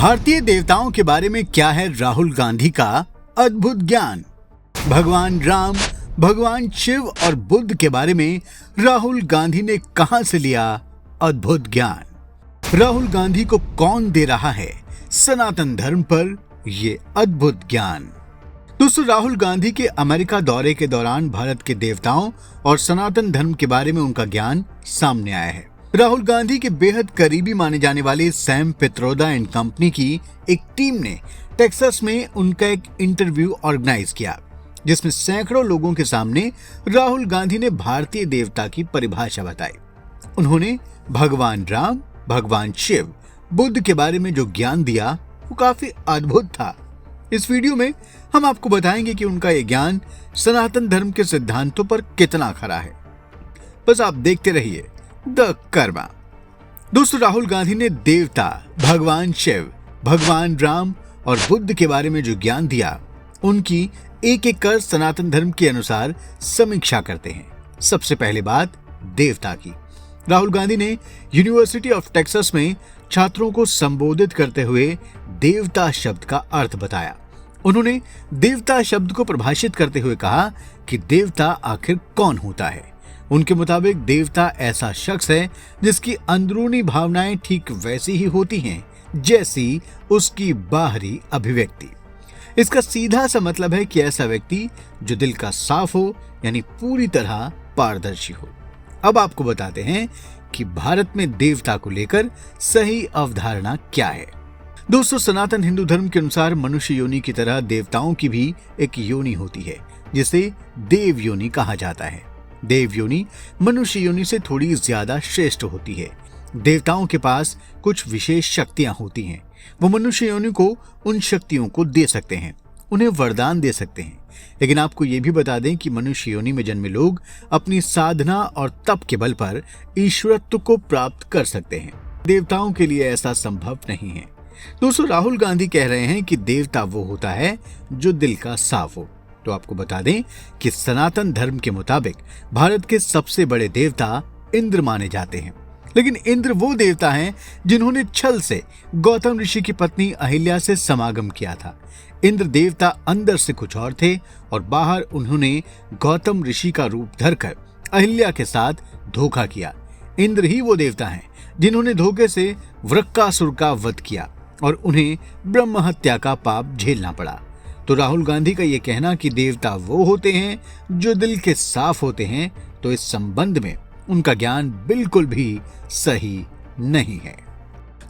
भारतीय देवताओं के बारे में क्या है राहुल गांधी का अद्भुत ज्ञान। भगवान राम, भगवान शिव और बुद्ध के बारे में राहुल गांधी ने कहां से लिया अद्भुत ज्ञान। राहुल गांधी को कौन दे रहा है सनातन धर्म पर ये अद्भुत ज्ञान। दोस्तों, राहुल गांधी के अमेरिका दौरे के दौरान भारत के देवताओं और सनातन धर्म के बारे में उनका ज्ञान सामने आया है। राहुल गांधी के बेहद करीबी माने जाने वाले सैम पित्रोदा एंड कंपनी की एक टीम ने टेक्सास में उनका एक इंटरव्यू ऑर्गेनाइज किया, जिसमें सैकड़ों लोगों के सामने राहुल गांधी ने भारतीय देवता की परिभाषा बताई। उन्होंने भगवान राम, भगवान शिव, बुद्ध के बारे में जो ज्ञान दिया वो काफी अद्भुत था। इस वीडियो में हम आपको बताएंगे कि उनका ये ज्ञान सनातन धर्म के सिद्धांतों पर कितना खरा है। बस आप देखते रहिए द कर्मा। दोस्तों, राहुल गांधी ने देवता भगवान शिव, भगवान राम और बुद्ध के बारे में जो ज्ञान दिया उनकी एक एक कर सनातन धर्म के अनुसार समीक्षा करते हैं। सबसे पहले बात देवता की। राहुल गांधी ने यूनिवर्सिटी ऑफ टेक्सास में छात्रों को संबोधित करते हुए देवता शब्द का अर्थ बताया। उन्होंने देवता शब्द को परिभाषित करते हुए कहा कि देवता आखिर कौन होता है। उनके मुताबिक देवता ऐसा शख्स है जिसकी अंदरूनी भावनाएं ठीक वैसी ही होती हैं जैसी उसकी बाहरी अभिव्यक्ति। इसका सीधा सा मतलब है कि ऐसा व्यक्ति जो दिल का साफ हो, यानी पूरी तरह पारदर्शी हो। अब आपको बताते हैं कि भारत में देवता को लेकर सही अवधारणा क्या है। दोस्तों, सनातन हिंदू धर्म के अनुसार मनुष्य योनि की तरह देवताओं की भी एक योनि होती है जिसे देव योनि कहा जाता है। देव योनि मनुष्य योनि से थोड़ी ज्यादा श्रेष्ठ होती है। देवताओं के पास कुछ विशेष शक्तियां होती हैं। वो मनुष्य योनि को उन शक्तियों को दे सकते हैं, उन्हें वरदान दे सकते हैं। लेकिन आपको ये भी बता दें कि मनुष्य योनि में जन्मे लोग अपनी साधना और तप के बल पर ईश्वरत्व को प्राप्त कर सकते हैं। देवताओं के लिए ऐसा संभव नहीं है। दोस्तों, राहुल गांधी कह रहे हैं कि देवता वो होता है जो दिल का साफ हो। तो आपको बता दें कि सनातन धर्म के मुताबिक भारत के सबसे बड़े देवता इंद्र माने जाते हैं। लेकिन इंद्र वो देवता हैं जिन्होंने छल से गौतम ऋषि की पत्नी अहिल्या से समागम किया था। इंद्र देवता अंदर से कुछ और थे और बाहर उन्होंने गौतम ऋषि का रूप धरकर अहिल्या के साथ धोखा किया। इंद्र ही वो देवता हैं जिन्होंने धोखे से वृक्कासुर का वध किया और उन्हें ब्रह्म हत्या का पाप झेलना पड़ा। तो राहुल गांधी का ये कहना कि देवता वो होते हैं जो दिल के साफ होते हैं, तो इस संबंध में उनका ज्ञान बिल्कुल भी सही नहीं है।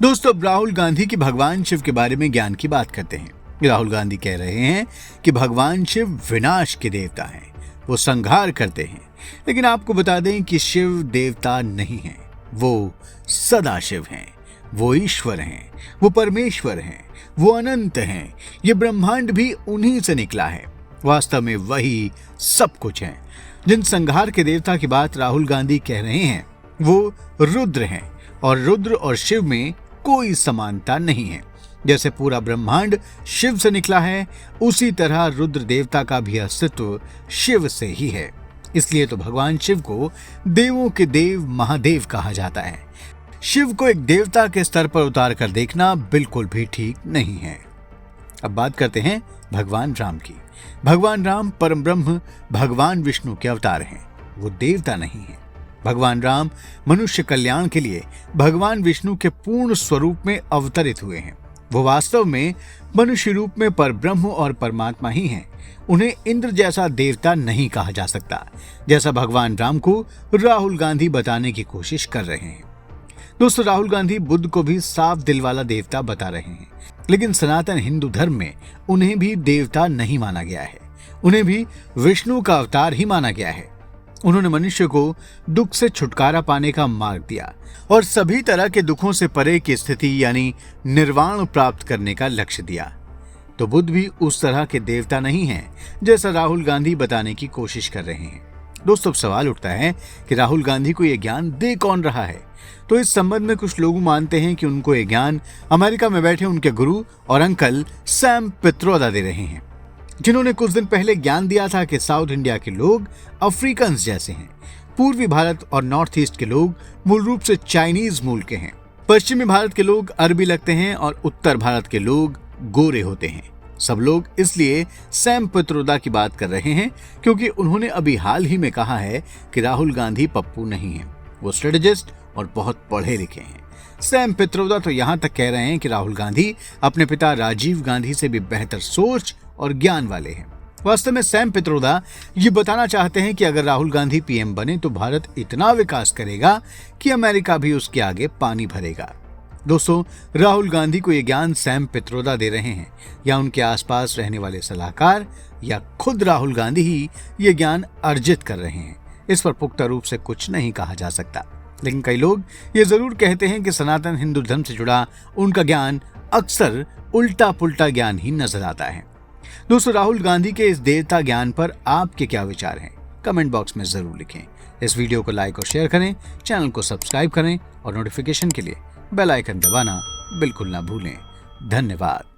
दोस्तों, अब राहुल गांधी की भगवान शिव के बारे में ज्ञान की बात करते हैं। राहुल गांधी कह रहे हैं कि भगवान शिव विनाश के देवता हैं, वो संहार करते हैं। लेकिन आपको बता दें कि शिव देवता नहीं है, वो सदाशिव हैं, वो ईश्वर हैं, वो परमेश्वर हैं, वो अनंत हैं। ये ब्रह्मांड भी उन्हीं से निकला है। वास्तव में वही सब कुछ है। जिन संहार के देवता की बात राहुल गांधी कह रहे हैं वो रुद्र हैं, और रुद्र और शिव में कोई समानता नहीं है। जैसे पूरा ब्रह्मांड शिव से निकला है, उसी तरह रुद्र देवता का भी अस्तित्व शिव से ही है। इसलिए तो भगवान शिव को देवों के देव महादेव कहा जाता है। शिव को एक देवता के स्तर पर उतार कर देखना बिल्कुल भी ठीक नहीं है। अब बात करते हैं भगवान राम की। भगवान राम परम ब्रह्म भगवान विष्णु के अवतार हैं, वो देवता नहीं है। भगवान राम मनुष्य कल्याण के लिए भगवान विष्णु के पूर्ण स्वरूप में अवतरित हुए हैं। वो वास्तव में मनुष्य रूप में परब्रह्म और परमात्मा ही हैं। उन्हें इंद्र जैसा देवता नहीं कहा जा सकता, जैसा भगवान राम को राहुल गांधी बताने की कोशिश कर रहे हैं। दोस्तों, राहुल गांधी बुद्ध को भी साफ दिल वाला देवता बता रहे हैं, लेकिन सनातन हिंदू धर्म में उन्हें भी देवता नहीं माना गया है। उन्हें भी विष्णु का अवतार ही माना गया है। उन्होंने मनुष्य को दुख से छुटकारा पाने का मार्ग दिया और सभी तरह के दुखों से परे की स्थिति यानी निर्वाण प्राप्त करने का लक्ष्य दिया। तो बुद्ध भी उस तरह के देवता नहीं हैं जैसा राहुल गांधी बताने की कोशिश कर रहे हैं। दोस्तों, अब सवाल उठता है कि राहुल गांधी को यह ज्ञान दे कौन रहा है। तो इस संबंध में कुछ लोग मानते हैं कि उनको यह ज्ञान अमेरिका में बैठे उनके गुरु और अंकल सैम पित्रोदा दे रहे हैं, जिन्होंने कुछ दिन पहले ज्ञान दिया था कि साउथ इंडिया के लोग अफ्रीकन्स जैसे हैं। पूर्वी भारत और नॉर्थ ईस्ट के लोग मूल रूप से चाइनीज मूल के हैं। पश्चिमी भारत के लोग अरबी लगते हैं और उत्तर भारत के लोग गोरे होते हैं। सब लोग इसलिए सैम पित्रोदा की बात कर रहे हैं क्योंकि उन्होंने अभी हाल ही में कहा है कि राहुल गांधी पप्पू नहीं है, वो स्ट्रेटेजिस्ट और बहुत पढ़े लिखे हैं। सैम पित्रोदा तो यहां तक कह रहे हैं कि राहुल गांधी अपने पिता राजीव गांधी से भी बेहतर सोच और ज्ञान वाले हैं। वास्तव में सैम पित्रोदा ये बताना चाहते हैं कि अगर राहुल गांधी पीएम बने तो भारत इतना विकास करेगा कि अमेरिका भी उसके आगे पानी भरेगा। दोस्तों, राहुल गांधी को ये ज्ञान सैम पित्रोदा दे रहे हैं या उनके आसपास रहने वाले सलाहकार या खुद राहुल गांधी ही ये ज्ञान अर्जित कर रहे हैं, इस पर पुख्ता रूप से कुछ नहीं कहा जा सकता। लेकिन कई लोग ये जरूर कहते हैं कि सनातन हिंदू धर्म से जुड़ा उनका ज्ञान अक्सर उल्टा पुल्टा ज्ञान ही नजर आता है। दोस्तों, राहुल गांधी के इस देवता ज्ञान पर आपके क्या विचार हैं? कमेंट बॉक्स में जरूर लिखें। इस वीडियो को लाइक और शेयर करें, चैनल को सब्सक्राइब करें और नोटिफिकेशन के लिए बेल आइकन दबाना बिल्कुल ना भूलें। धन्यवाद।